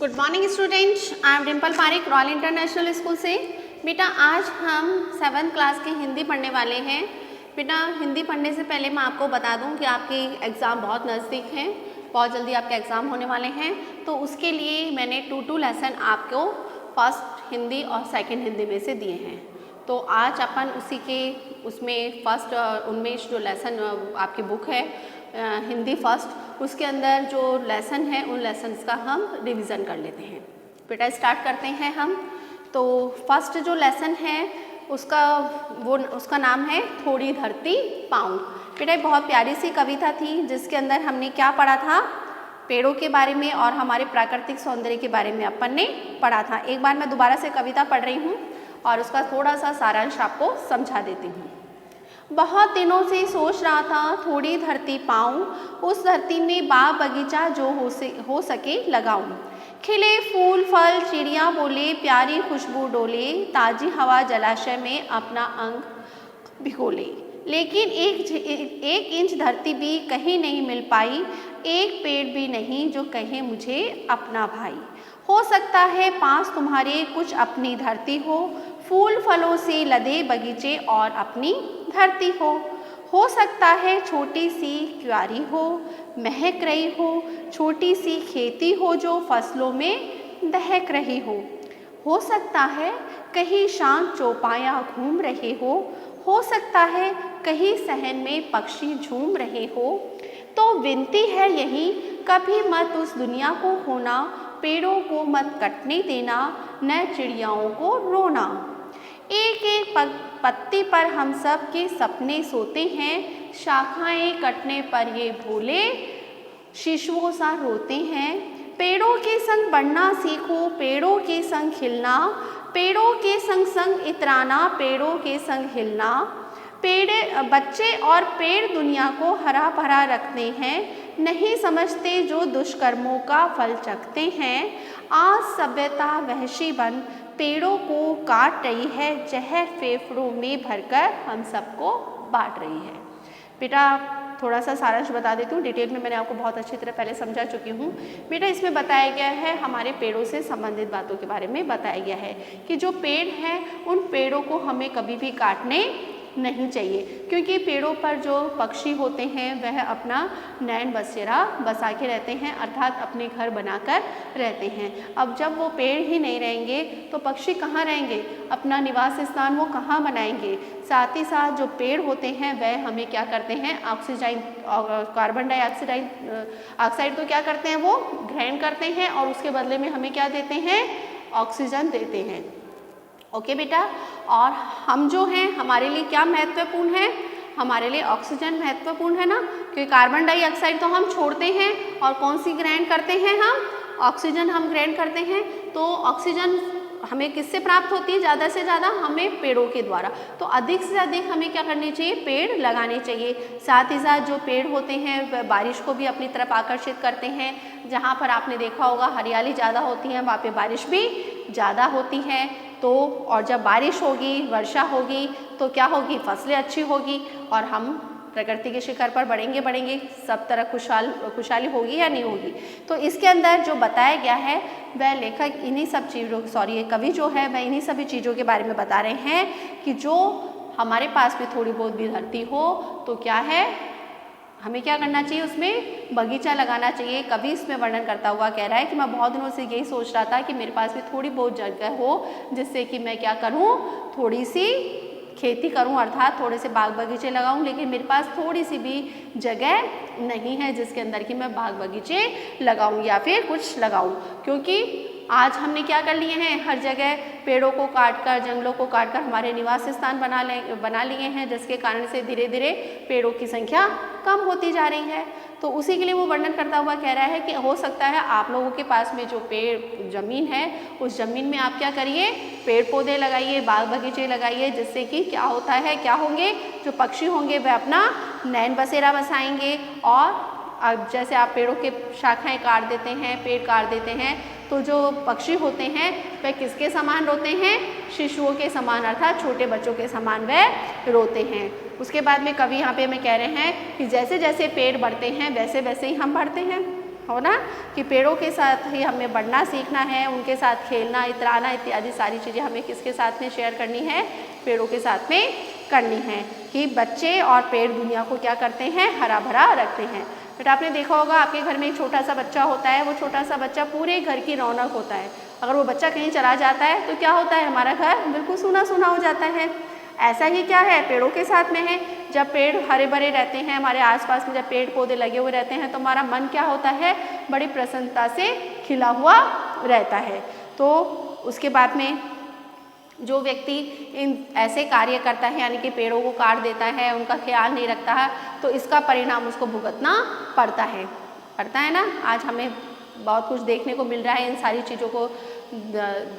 Good morning students, I am Dimple Pareek, Royal International School से। बेटा आज हम 7th क्लास के हिंदी पढ़ने वाले हैं। बेटा हिंदी पढ़ने से पहले मैं आपको बता दूं कि आपके एग्ज़ाम बहुत नज़दीक हैं, बहुत जल्दी आपके एग्ज़ाम होने वाले हैं। तो उसके लिए मैंने 2 लेसन आपको फर्स्ट हिंदी और सेकंड हिंदी में से दिए हैं। तो आज अपन उसी के उसमें फर्स्ट उनमें जो लेसन आपकी बुक है हिंदी फर्स्ट, उसके अंदर जो लेसन है उन लेसन्स का हम रिवीजन कर लेते हैं। बेटा स्टार्ट करते हैं हम। तो फर्स्ट जो लेसन है उसका नाम है थोड़ी धरती पाऊँ। बेटा बहुत प्यारी सी कविता थी जिसके अंदर हमने क्या पढ़ा था, पेड़ों के बारे में और हमारे प्राकृतिक सौंदर्य के बारे में अपन ने पढ़ा था। एक बार मैं दोबारा से कविता पढ़ रही हूँ और उसका थोड़ा सा सारांश आपको समझा देती हूँ। बहुत दिनों से सोच रहा था थोड़ी धरती पाऊँ, उस धरती में बाग बगीचा जो हो सके लगाऊँ। खिले फूल फल चिड़िया बोले, प्यारी खुशबू डोले, ताज़ी हवा जलाशय में अपना अंग भिगोले। लेकिन एक इंच धरती भी कहीं नहीं मिल पाई, एक पेड़ भी नहीं जो कहे मुझे अपना भाई। हो सकता है पास तुम्हारे कुछ अपनी धरती हो, फूल फलों से लदे बगीचे और अपनी धरती हो सकता है छोटी सी क्यारी हो, महक रही हो, छोटी सी खेती हो जो फसलों में दहक रही हो सकता है कहीं शांत चौपाया घूम रहे हो सकता है कहीं सहन में पक्षी झूम रहे हो। तो विनती है यही, कभी मत उस दुनिया को खोना, पेड़ों को मत कटने देना, न चिड़ियाओं को रोना। एक एक पत्ती पर हम सब के सपने सोते हैं, शाखाएं कटने पर ये भोले शिशुओं सा रोते हैं। पेड़ों के संग बढ़ना सीखो, पेड़ों के संग खिलना, पेड़ों के संग संग इतराना, पेड़ों के संग हिलना। बच्चे और पेड़ दुनिया को हरा भरा रखते हैं, नहीं समझते जो दुष्कर्मों का फल चखते हैं। आज सभ्यता वहशी बन पेड़ों को काट रही है, जहर फेफड़ों में भरकर हम सबको बांट रही है। बेटा थोड़ा सा सारांश बता देती हूँ, डिटेल में मैंने आपको बहुत अच्छी तरह पहले समझा चुकी हूँ। बेटा इसमें बताया गया है हमारे पेड़ों से संबंधित बातों के बारे में बताया गया है कि जो पेड़ हैं उन पेड़ों को हमें कभी भी काटने नहीं चाहिए, क्योंकि पेड़ों पर जो पक्षी होते हैं वह अपना नैन बसेरा बसा के रहते हैं, अर्थात अपने घर बनाकर रहते हैं। अब जब वो पेड़ ही नहीं रहेंगे तो पक्षी कहाँ रहेंगे, अपना निवास स्थान वो कहाँ बनाएंगे। साथ ही साथ जो पेड़ होते हैं वह हमें क्या करते हैं, ऑक्सीजन कार्बन डाइऑक्साइड तो क्या करते हैं वो ग्रहण करते हैं और उसके बदले में हमें क्या देते हैं, ऑक्सीजन देते हैं। ओके बेटा, और हम जो हैं हमारे लिए क्या महत्वपूर्ण है, हमारे लिए ऑक्सीजन महत्वपूर्ण है ना, क्योंकि कार्बन डाइऑक्साइड तो हम छोड़ते हैं और कौन सी ग्रहण करते हैं, हम ऑक्सीजन हम ग्रहण करते हैं। तो ऑक्सीजन हमें किससे प्राप्त होती है, ज़्यादा से ज़्यादा हमें पेड़ों के द्वारा। तो अधिक से अधिक हमें क्या करने चाहिए, पेड़ लगाने चाहिए। साथ ही साथ जो पेड़ होते हैं वह बारिश को भी अपनी तरफ आकर्षित करते हैं। जहाँ पर आपने देखा होगा हरियाली ज़्यादा होती है वहाँ पे बारिश भी ज़्यादा होती है। तो और जब बारिश होगी, वर्षा होगी तो क्या होगी, फसलें अच्छी होगी और हम प्रकृति के शिखर पर बढ़ेंगे, सब तरह खुशहाली होगी या नहीं होगी। तो इसके अंदर जो बताया गया है वह लेखक इन्हीं सब चीज़ों कवि जो है वह इन्हीं सभी चीज़ों के बारे में बता रहे हैं कि जो हमारे पास भी थोड़ी बहुत भी धरती हो तो क्या है, हमें क्या करना चाहिए, उसमें बगीचा लगाना चाहिए। कवि इसमें वर्णन करता हुआ कह रहा है कि मैं बहुत दिनों से यही सोच रहा था कि मेरे पास भी थोड़ी बहुत जगह हो जिससे कि मैं क्या करूं, थोड़ी सी खेती करूं, अर्थात थोड़े से बाग बगीचे लगाऊं, लेकिन मेरे पास थोड़ी सी भी जगह नहीं है जिसके अंदर कि मैं बाग बगीचे लगाऊं या फिर कुछ लगाऊं। क्योंकि आज हमने क्या कर लिए हैं, हर जगह पेड़ों को काटकर, जंगलों को काटकर हमारे निवास स्थान बना लिए हैं, जिसके कारण से धीरे धीरे पेड़ों की संख्या कम होती जा रही है। तो उसी के लिए वो वर्णन करता हुआ कह रहा है कि हो सकता है आप लोगों के पास में जो ज़मीन है उस ज़मीन में आप क्या करिए, पेड़ पौधे लगाइए, बाग बगीचे लगाइए, जिससे कि क्या होता है, क्या होंगे, जो पक्षी होंगे वह अपना नैन बसेरा बसाएंगे। और जैसे आप पेड़ों के शाखाएं काट देते हैं, पेड़ काट देते हैं, तो जो पक्षी होते हैं वह किसके समान रोते हैं, शिशुओं के समान, अर्थात छोटे बच्चों के समान वह रोते हैं। उसके बाद में कवि यहाँ पे हमें कह रहे हैं कि जैसे जैसे पेड़ बढ़ते हैं वैसे वैसे ही हम बढ़ते हैं। हो ना, कि पेड़ों के साथ ही हमें बढ़ना सीखना है, उनके साथ खेलना, इतराना इत्यादि सारी चीज़ें हमें किसके साथ में शेयर करनी है, पेड़ों के साथ में करनी है, कि बच्चे और पेड़ दुनिया को क्या करते हैं, हरा भरा रखते हैं। बेटा आपने देखा होगा आपके घर में एक छोटा सा बच्चा होता है, वो छोटा सा बच्चा पूरे घर की रौनक होता है। अगर वो बच्चा कहीं चला जाता है तो क्या होता है, हमारा घर बिल्कुल सूना सूना हो जाता है। ऐसा ही क्या है, पेड़ों के साथ में है। जब पेड़ हरे भरे रहते हैं, हमारे आसपास में जब पेड़ पौधे लगे हुए रहते हैं तो हमारा मन क्या होता है, बड़ी प्रसन्नता से खिला हुआ रहता है। तो उसके बाद में जो व्यक्ति इन ऐसे कार्य करता है, यानी कि पेड़ों को काट देता है, उनका ख्याल नहीं रखता है, तो इसका परिणाम उसको भुगतना पड़ता है ना। आज हमें बहुत कुछ देखने को मिल रहा है, इन सारी चीज़ों को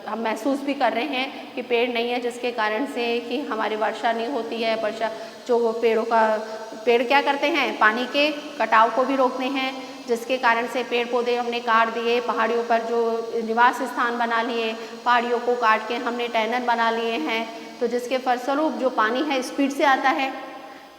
हम महसूस भी कर रहे हैं कि पेड़ नहीं है, जिसके कारण से कि हमारी वर्षा नहीं होती है। वर्षा जो पेड़ क्या करते हैं, पानी के कटाव को भी रोकते हैं, जिसके कारण से पेड़ पौधे हमने काट दिए, पहाड़ियों पर जो निवास स्थान बना लिए, पहाड़ियों को काट के हमने टनल बना लिए हैं, तो जिसके फलस्वरूप जो पानी है स्पीड से आता है,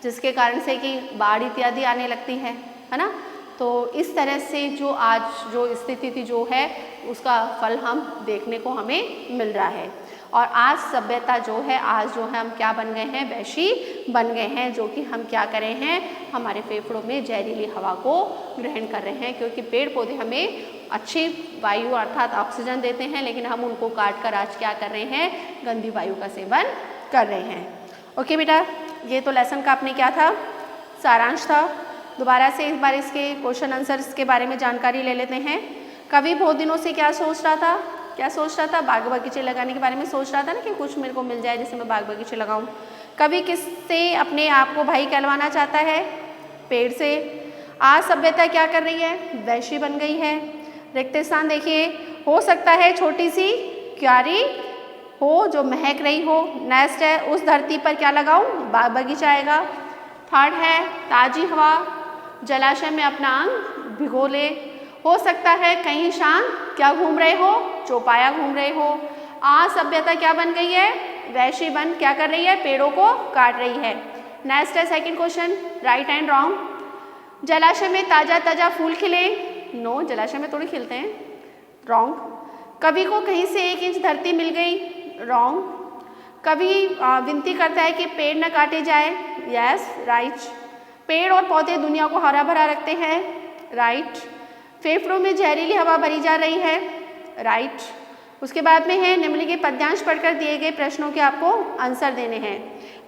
जिसके कारण से कि बाढ़ इत्यादि आने लगती है ना। तो इस तरह से जो आज जो स्थिति थी जो है, उसका फल हम देखने को हमें मिल रहा है। और आज सभ्यता जो है, आज जो है हम क्या बन गए हैं, वैशी बन गए हैं, जो कि हम क्या कर रहे हैं, हमारे फेफड़ों में जहरीली हवा को ग्रहण कर रहे हैं, क्योंकि पेड़ पौधे हमें अच्छी वायु अर्थात ऑक्सीजन देते हैं, लेकिन हम उनको काट कर आज क्या कर रहे हैं, गंदी वायु का सेवन कर रहे हैं। ओके बेटा, ये तो लेसन का अपने क्या था, सारांश था। दोबारा से एक बार इसके क्वेश्चन आंसर्स के बारे में जानकारी ले लेते हैं। कवि बहुत दिनों से क्या सोच रहा था, बाग बगीचे लगाने के बारे में सोच रहा था ना, कि कुछ मेरे को मिल जाए जिससे मैं बाग बगीचे लगाऊं। कवि किससे अपने आप को भाई कहलवाना चाहता है, पेड़ से। आज सभ्यता क्या कर रही है, वैशी बन गई है। रिक्त स्थान देखिए, हो सकता है छोटी सी क्यारी हो जो महक रही हो, नेक्स्ट है उस धरती पर क्या लगाऊं, बाग बगीचा आएगा। थर्ड है ताजी हवा, जलाशय में अपना अंग भिगो ले। हो सकता है कहीं शांत क्या घूम रहे हो, चौपाया घूम रहे हो। आज सभ्यता क्या बन गई है, वैशी बन क्या कर रही है, पेड़ों को काट रही है। नेक्स्ट है second question, right and wrong. जलाशय में ताजा ताजा फूल खिले, नो, जलाशय में थोड़ी खिलते हैं, रॉन्ग। कवि को कहीं से 1 इंच धरती मिल गई, रॉन्ग। कवि विनती करता है कि पेड़ न काटे जाए, यस, राइट। पेड़ और पौधे दुनिया को हरा भरा रखते हैं, राइट। फेफड़ों में जहरीली हवा भरी जा रही है, राइट। उसके बाद में है निम्नलिखित पद्यांश पढ़कर दिए गए प्रश्नों के आपको आंसर देने हैं।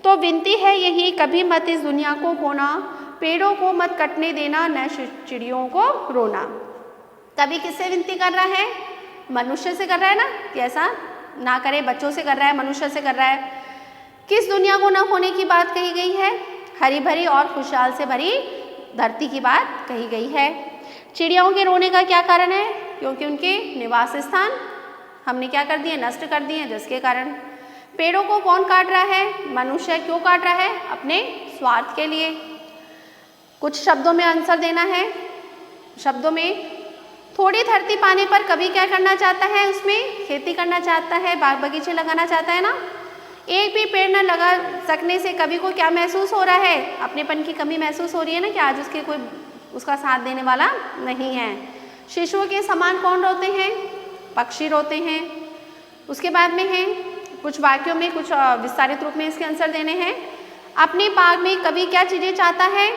तो विनती है यही, कभी मत इस दुनिया को खोना, पेड़ों को मत कटने देना, न चिड़ियों को रोना। कवि किससे विनती कर रहा है, मनुष्य से कर रहा है ना, कि ऐसा ना करे, बच्चों से कर रहा है, मनुष्य से कर रहा है। किस दुनिया को न खोने की बात कही गई है, हरी भरी और खुशहाल से भरी धरती की बात कही गई है। चिड़ियाओं के रोने का क्या कारण है, क्योंकि उनके निवास स्थान हमने क्या कर दिए, नष्ट कर दिए, जिसके कारण। पेड़ों को कौन काट रहा है, मनुष्य। क्यों काट रहा है, अपने स्वार्थ के लिए। कुछ शब्दों में आंसर देना है। शब्दों में, थोड़ी धरती पाने पर कवि क्या करना चाहता है, उसमें खेती करना चाहता है, बाग बगीचे लगाना चाहता है ना। एक भी पेड़ न लगा सकने से कवि को क्या महसूस हो रहा है, अपनेपन की कमी महसूस हो रही है ना, कि आज उसके कोई उसका साथ देने वाला नहीं है। शिशुओं के समान कौन रोते हैं, पक्षी रोते हैं। उसके बाद में है कुछ वाक्यों में कुछ विस्तारित रूप में इसके आंसर देने हैं। अपने बाग में कवि क्या चीज़ें चाहता है,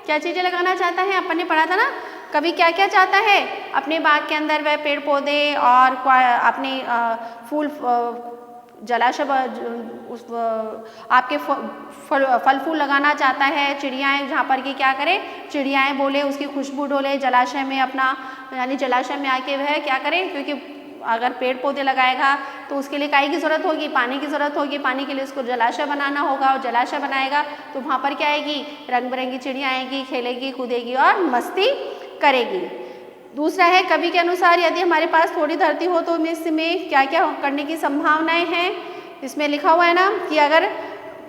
क्या चीज़ें लगाना चाहता है, अपन ने पढ़ा था ना, कवि क्या क्या चाहता है अपने बाग के अंदर, वह पेड़ पौधे और अपने फूल जलाशय उस आपके फल फूल लगाना चाहता है। चिड़ियाएँ जहाँ पर कि क्या करे, चिड़ियाएँ बोले, उसकी खुशबू डोले जलाशय में अपना, यानी जलाशय में आके वह क्या करे, क्योंकि अगर पेड़ पौधे लगाएगा तो उसके लिए काई की ज़रूरत होगी, पानी की ज़रूरत होगी, पानी के लिए उसको जलाशय बनाना होगा, और जलाशय बनाएगा तो वहाँ पर क्या आएगी, रंग बिरंगी चिड़िया आएगी, खेलेगी कूदेगी और मस्ती करेगी। दूसरा है कवि के अनुसार यदि हमारे पास थोड़ी धरती हो तो इसमें क्या क्या करने की संभावनाएं हैं। इसमें लिखा हुआ है ना कि अगर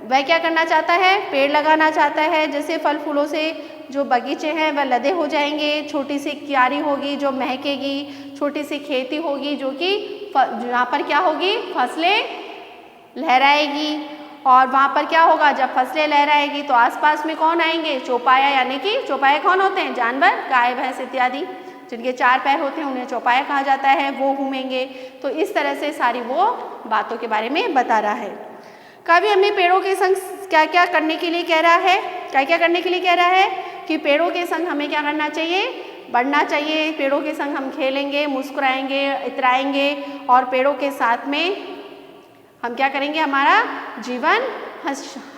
वह क्या करना चाहता है, पेड़ लगाना चाहता है, जैसे फल फूलों से जो बगीचे हैं वह लदे हो जाएंगे, छोटी सी क्यारी होगी जो महकेगी, छोटी सी खेती होगी जो कि जहाँ पर क्या होगी, फसलें लहराएगी। और वहाँ पर क्या होगा, जब फसलें लहराएगी तो आसपास में कौन आएंगे, चौपाया, यानी कि चौपाया कौन होते हैं, जानवर, गाय भैंस इत्यादि, जिनके 4 पैर होते हैं उन्हें चौपाया कहा जाता है, वो घूमेंगे। तो इस तरह से सारी वो बातों के बारे में बता रहा है। कवि हमें पेड़ों के संग क्या क्या करने के लिए कह रहा है, क्या क्या करने के लिए कह रहा है कि पेड़ों के संग हमें क्या करना चाहिए, बढ़ना चाहिए। पेड़ों के संग हम खेलेंगे, मुस्कुराएंगे, इतराएंगे और पेड़ों के साथ में हम क्या करेंगे, हमारा जीवन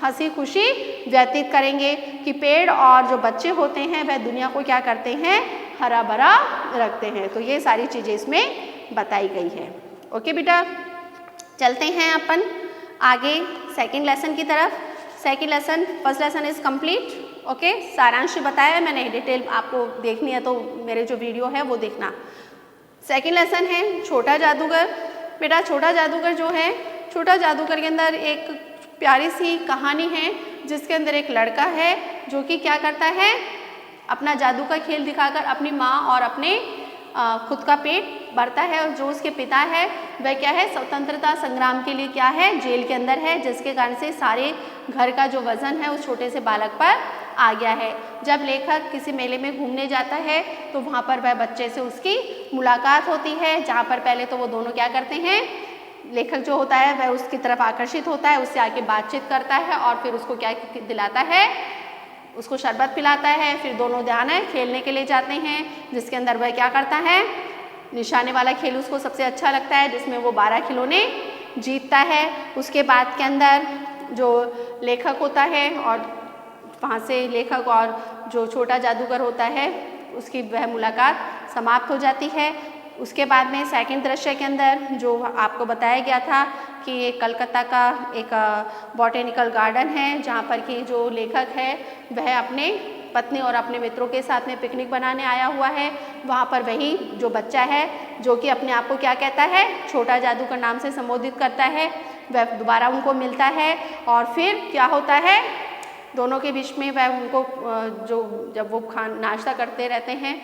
हंसी खुशी व्यतीत करेंगे। कि पेड़ और जो बच्चे होते हैं वह दुनिया को क्या करते हैं, हरा भरा रखते हैं। तो ये सारी चीज़ें इसमें बताई गई है। ओके बेटा, चलते हैं अपन आगे सेकंड लेसन की तरफ। Second lesson, first lesson is complete. Okay, सारांश बताया है मैंने, डिटेल आपको देखनी है तो मेरे जो वीडियो है वो देखना। सेकंड लेसन है छोटा जादूगर। बेटा छोटा जादूगर जो है, छोटा जादूगर के अंदर एक प्यारी सी कहानी है जिसके अंदर एक लड़का है जो कि क्या करता है, अपना जादू का खेल दिखाकर अपनी माँ और अपने खुद का पेट भरता है। और जो उसके पिता है वह क्या है, स्वतंत्रता संग्राम के लिए क्या है, जेल के अंदर है, जिसके कारण से सारे घर का जो वजन है उस छोटे से बालक पर आ गया है। जब लेखक किसी मेले में घूमने जाता है तो वहाँ पर वह बच्चे से उसकी मुलाकात होती है, जहाँ पर पहले तो वो दोनों क्या करते हैं, लेखक जो होता है वह उसकी तरफ आकर्षित होता है, उससे आके बातचीत करता है और फिर उसको क्या दिलाता है, उसको शरबत पिलाता है। फिर दोनों ध्यान है खेलने के लिए जाते हैं, जिसके अंदर वह क्या करता है, निशाने वाला खेल उसको सबसे अच्छा लगता है, जिसमें वो 12 खिलौने जीतता है। उसके बाद के अंदर जो लेखक होता है और वहाँ से लेखक और जो छोटा जादूगर होता है उसकी वह मुलाकात समाप्त हो जाती है। उसके बाद में सेकंड दृश्य के अंदर जो आपको बताया गया था कि एक कलकत्ता का एक बॉटेनिकल गार्डन है, जहाँ पर कि जो लेखक है वह अपने पत्नी और अपने मित्रों के साथ में पिकनिक बनाने आया हुआ है। वहाँ पर वही जो बच्चा है जो कि अपने आप को क्या कहता है, छोटा जादूगर नाम से संबोधित करता है, वह दोबारा उनको मिलता है। और फिर क्या होता है, दोनों के बीच में वह उनको जो जब वो नाश्ता करते रहते हैं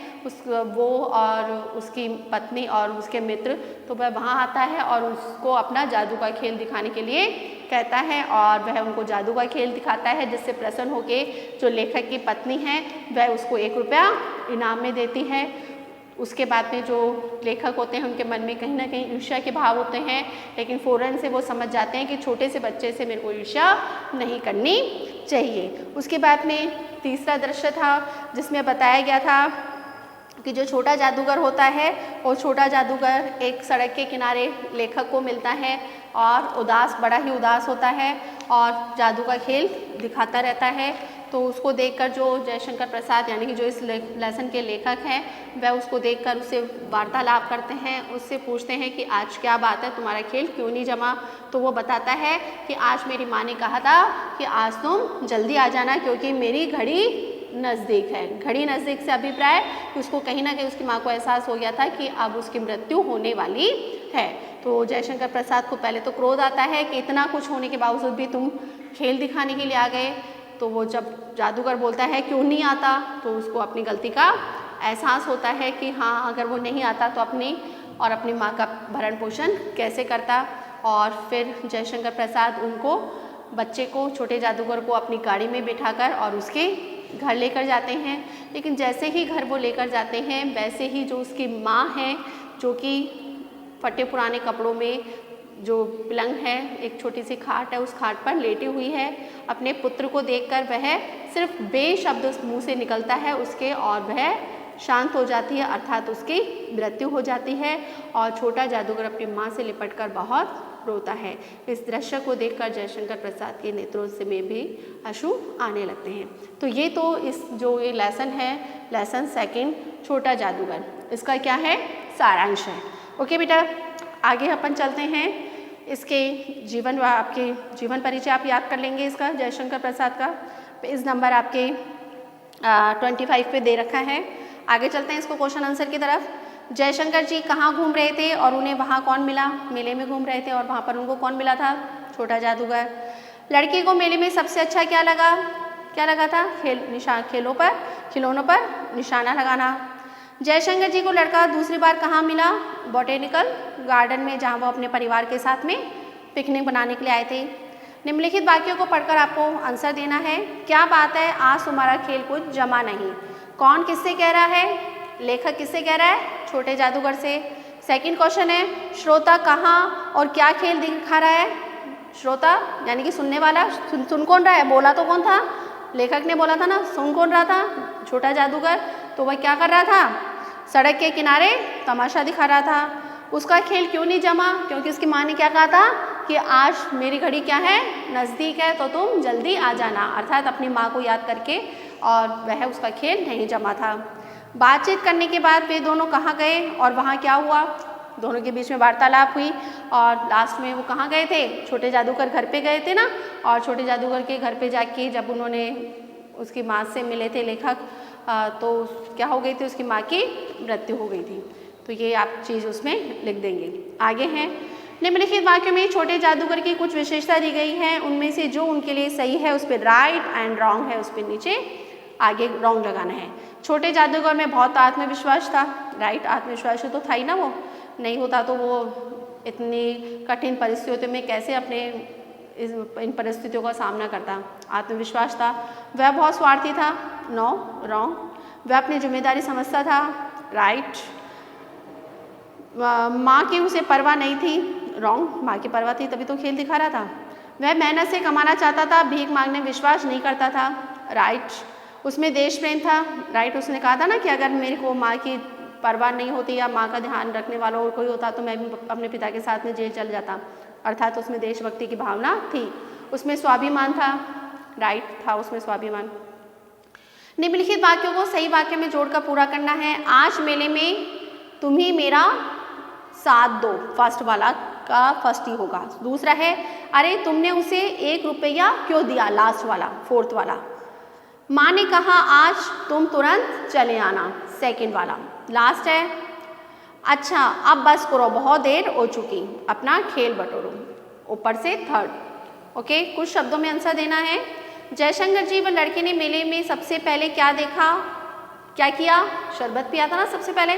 वो और उसकी पत्नी और उसके मित्र, तो वह वहाँ आता है और उसको अपना जादू का खेल दिखाने के लिए कहता है और वह उनको जादू का खेल दिखाता है, जिससे प्रसन्न होके जो लेखक की पत्नी है वह उसको 1 रुपया इनाम में देती है। उसके बाद में जो लेखक होते हैं उनके मन में कहीं ना कहीं ईर्ष्या के भाव होते हैं, लेकिन फ़ौरन से वो समझ जाते हैं कि छोटे से बच्चे से मेरे को ईर्ष्या नहीं करनी चाहिए। उसके बाद में तीसरा दृश्य था जिसमें बताया गया था कि जो छोटा जादूगर होता है वो छोटा जादूगर एक सड़क के किनारे लेखक को मिलता है और उदास, बड़ा ही उदास होता है और जादू का खेल दिखाता रहता है। तो उसको देखकर जो जयशंकर प्रसाद यानी कि जो इस लेसन के लेखक हैं वह उसको देखकर उससे वार्तालाप करते हैं, उससे पूछते हैं कि आज क्या बात है, तुम्हारा खेल क्यों नहीं जमा। तो वो बताता है कि आज मेरी माँ ने कहा था कि आज तुम जल्दी आ जाना क्योंकि मेरी घड़ी नज़दीक है। घड़ी नज़दीक से अभिप्राय कि उसको कहीं ना कहीं उसकी माँ को एहसास हो गया था कि अब उसकी मृत्यु होने वाली है। तो जयशंकर प्रसाद को पहले तो क्रोध आता है कि इतना कुछ होने के बावजूद भी तुम खेल दिखाने के लिए आ गए। तो वो जब जादूगर बोलता है क्यों नहीं आता, तो उसको अपनी गलती का एहसास होता है कि हाँ अगर वो नहीं आता तो अपनी और अपनी माँ का भरण पोषण कैसे करता। और फिर जयशंकर प्रसाद उनको, बच्चे को, छोटे जादूगर को अपनी गाड़ी में बिठाकर और उसके घर लेकर जाते हैं। लेकिन जैसे ही घर वो लेकर जाते हैं वैसे ही जो उसकी माँ है जो कि फटे पुराने कपड़ों में जो पलंग है, एक छोटी सी खाट है, उस खाट पर लेटी हुई है, अपने पुत्र को देखकर वह सिर्फ बेशब्द मुँह से निकलता है उसके और वह शांत हो जाती है, अर्थात उसकी मृत्यु हो जाती है। और छोटा जादूगर अपनी माँ से लिपटकर बहुत रोता है। इस दृश्य को देखकर जयशंकर प्रसाद के नेत्रों से में भी अश्रु आने लगते हैं। तो ये तो इस जो ये लेसन है, लेसन सेकंड छोटा जादूगर, इसका क्या है, सारांश है। ओके बेटा, आगे अपन चलते हैं। इसके जीवन व आपके जीवन परिचय आप याद कर लेंगे इसका, जयशंकर प्रसाद का। पेज नंबर आपके 25 पे दे रखा है। आगे चलते हैं इसको क्वेश्चन आंसर की तरफ। जयशंकर जी कहाँ घूम रहे थे और उन्हें वहाँ कौन मिला? मेले में घूम रहे थे और वहाँ पर उनको कौन मिला था? छोटा जादूगर। लड़की को मेले में सबसे अच्छा क्या लगा? क्या लगा था? खिलौनों पर निशाना लगाना। जयशंकर जी को लड़का दूसरी बार कहाँ मिला? बॉटेनिकल गार्डन में, जहाँ वो अपने परिवार के साथ में पिकनिक बनाने के लिए आए थे। निम्नलिखित वाक्यों को पढ़कर आपको आंसर देना है। क्या बात है, आज तुम्हारा खेल कुछ जमा नहीं। कौन किससे कह रहा है? लेखक किससे कह रहा है? छोटे जादूगर से। सेकंड क्वेश्चन है श्रोता कहाँ और क्या खेल दिखा रहा है? श्रोता यानी कि सुनने वाला, सुन कौन रहा है? बोला तो कौन था? लेखक ने बोला था ना। सुन कौन रहा था? छोटा जादूगर। तो वह क्या कर रहा था? सड़क के किनारे तमाशा दिखा रहा था। उसका खेल क्यों नहीं जमा? क्योंकि उसकी माँ ने क्या कहा था कि आज मेरी घड़ी क्या है? नज़दीक है, तो तुम जल्दी आ जाना, अर्थात अपनी माँ को याद करके, और वह उसका खेल नहीं जमा था। बातचीत करने के बाद वे दोनों कहाँ गए और वहाँ क्या हुआ? दोनों के बीच में वार्तालाप हुई और लास्ट में वो कहाँ गए थे? छोटे जादूगर घर पे गए थे ना, और छोटे जादूगर के घर पे जाके जब उन्होंने उसकी माँ से मिले थे लेखक, तो क्या हो गई थी? उसकी माँ की मृत्यु हो गई थी। तो ये आप चीज़ उसमें लिख देंगे। आगे हैं निम्नलिखित वाक्यों में छोटे जादूगर की कुछ विशेषता दी गई है, उनमें से जो उनके लिए सही है उस पर राइट एंड रॉन्ग है उस पर नीचे आगे रॉन्ग लगाना है। छोटे जादूगर में बहुत आत्मविश्वास था, राइट। आत्मविश्वास तो था ही ना, वो नहीं होता तो वो इतनी कठिन परिस्थितियों में कैसे अपने इन परिस्थितियों का सामना करता। आत्मविश्वास था। वह बहुत स्वार्थी था, नो रॉन्ग। वह अपनी जिम्मेदारी समझता था, राइट। माँ की उसे परवाह नहीं थी, रॉन्ग। माँ की परवाह थी तभी तो खेल दिखा रहा था। वह मेहनत से कमाना चाहता था, भीख मांगने विश्वास नहीं करता था, राइट। उसमें देश प्रेम था, राइट। उसने कहा था ना कि अगर मेरे को माँ की परवाह नहीं होती या माँ का ध्यान रखने वाला और कोई होता तो मैं भी अपने पिता के साथ में जेल चल जाता, अर्थात उसमें देशभक्ति की भावना थी। उसमें स्वाभिमान था, राइट था उसमें स्वाभिमान। निम्नलिखित वाक्यों को सही वाक्य में जोड़कर पूरा करना है। आज मेले में तुम ही मेरा साथ दो, फर्स्ट वाला का फर्स्ट ही होगा। दूसरा है अरे तुमने उसे 1 रुपया क्यों दिया, लास्ट वाला फोर्थ वाला। माँ ने कहा आज तुम तुरंत चले आना, सेकंड वाला। लास्ट है अच्छा अब बस करो बहुत देर हो चुकी, अपना खेल बटोरो, ऊपर से थर्ड। ओके, कुछ शब्दों में आंसर देना है। जयशंकर जी व लड़के ने मेले में सबसे पहले क्या देखा, क्या किया? शरबत पिया था ना सबसे पहले।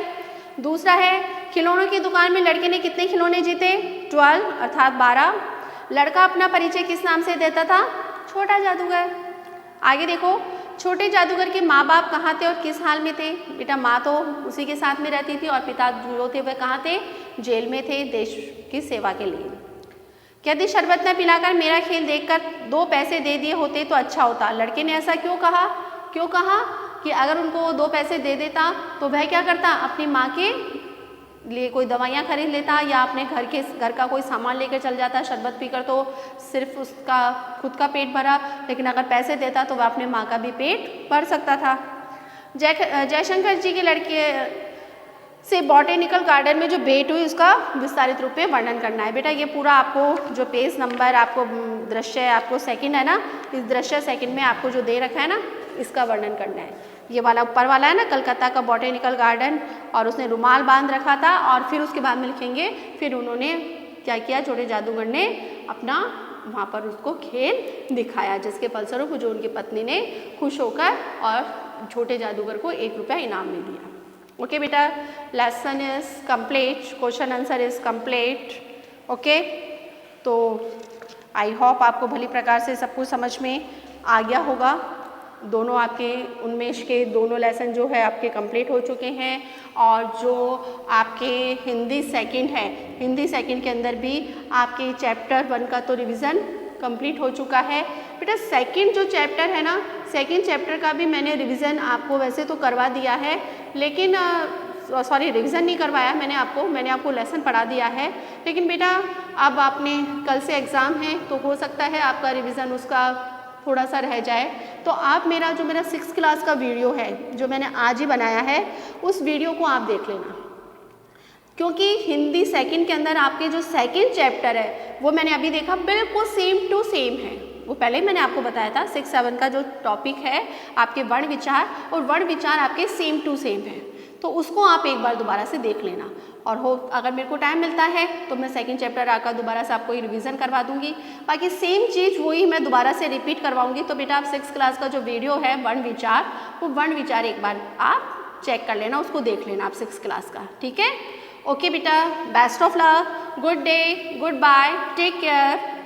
दूसरा है खिलौनों की दुकान में लड़के ने कितने खिलौने जीते? 12 अर्थात 12। लड़का अपना परिचय किस नाम से देता था? छोटा जादूगर। आगे देखो छोटे जादूगर के माँ बाप कहाँ थे और किस हाल में थे? बेटा माँ तो उसी के साथ में रहती थी और पिता जो थे वह कहाँ थे? जेल में थे देश की सेवा के लिए। यदि शरबत न पिलाकर मेरा खेल देखकर 2 पैसे दे दिए होते तो अच्छा होता। लड़के ने ऐसा क्यों कहा? कि अगर उनको 2 पैसे दे देता तो वह क्या करता? अपनी माँ के लिए कोई दवाइयाँ खरीद लेता या अपने घर का कोई सामान लेकर चल जाता। शरबत पीकर तो सिर्फ उसका खुद का पेट भरा, लेकिन अगर पैसे देता तो वह अपने माँ का भी पेट भर सकता था। जयशंकर जी के लड़के से बॉटेनिकल गार्डन में जो भेंट हुई उसका विस्तारित रूप में वर्णन करना है। बेटा ये पूरा आपको जो पेज नंबर आपको दृश्य है, आपको सेकंड है ना, इस दृश्य सेकंड में आपको जो दे रखा है ना इसका वर्णन करना है। ये वाला ऊपर वाला है ना कलकत्ता का बॉटेनिकल गार्डन, और उसने रुमाल बांध रखा था, और फिर उसके बाद में लिखेंगे फिर उन्होंने क्या किया, छोटे जादूगर ने अपना वहाँ पर उसको खेल दिखाया, जिसके फलस्वरूप जो उनकी पत्नी ने खुश होकर और छोटे जादूगर को 1 रुपया इनाम में दिया। ओके बेटा, lesson is complete, question answer is complete. Okay, तो आई होप आपको भली प्रकार से सब कुछ समझ में आ गया होगा। दोनों आपके उन्मेष के दोनों लेसन जो है आपके कंप्लीट हो चुके हैं, और जो आपके हिंदी सेकंड है, हिंदी सेकंड के अंदर भी आपके चैप्टर 1 का तो रिवीजन कंप्लीट हो चुका है। बेटा सेकंड जो चैप्टर है ना, सेकंड चैप्टर का भी मैंने रिवीजन आपको वैसे तो करवा दिया है, लेकिन सॉरी रिवीजन नहीं करवाया मैंने आपको लेसन पढ़ा दिया है। लेकिन बेटा अब आपने कल से एग्ज़ाम है तो हो सकता है आपका रिवीजन उसका थोड़ा सा रह जाए, तो आप मेरा 6th क्लास का वीडियो है जो मैंने आज ही बनाया है उस वीडियो को आप देख लेना, क्योंकि हिंदी सेकंड के अंदर आपके जो सेकंड चैप्टर है वो मैंने अभी देखा बिल्कुल सेम टू सेम है। वो पहले मैंने आपको बताया था 6-7 का जो टॉपिक है आपके वर्ण विचार, और वर्ण विचार आपके सेम टू सेम है, तो उसको आप एक बार दोबारा से देख लेना। और अगर मेरे को टाइम मिलता है तो मैं सेकंड चैप्टर आकर दोबारा से आपको रिवीजन करवा दूंगी, बाकी सेम चीज़ वही मैं दोबारा से रिपीट करवाऊंगी। तो बेटा आप 6th क्लास का जो वीडियो है वर्ण विचार, वो वर्ण विचार एक बार आप चेक कर लेना, उसको देख लेना आप 6th क्लास का, ठीक है। ओके बेटा, best of luck, good day, good bye, take care.